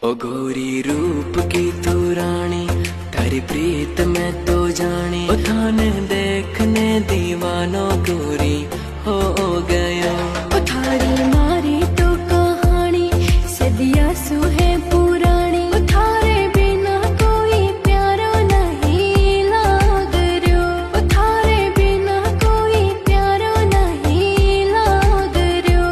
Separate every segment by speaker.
Speaker 1: ओ गोरी रूप की तू रानी, तारी प्रीत मैं तो जानी। ओ थाने देखने दीवानो गोरी हो गयो।
Speaker 2: ओ थारी मारी तो कहानी सदिया सु है पुरानी। ओ थारे बिना कोई प्यारो नहीं लाग रयो। ओ थारे बिना कोई प्यारो नहीं लाग रयो।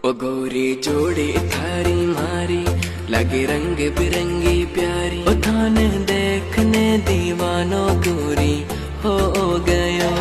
Speaker 1: ओ गोरी जोड़ी थारी मारी, लगे रंग बिरंगी प्यारी। ओ थाने देखने दीवानो गोरी हो गयो।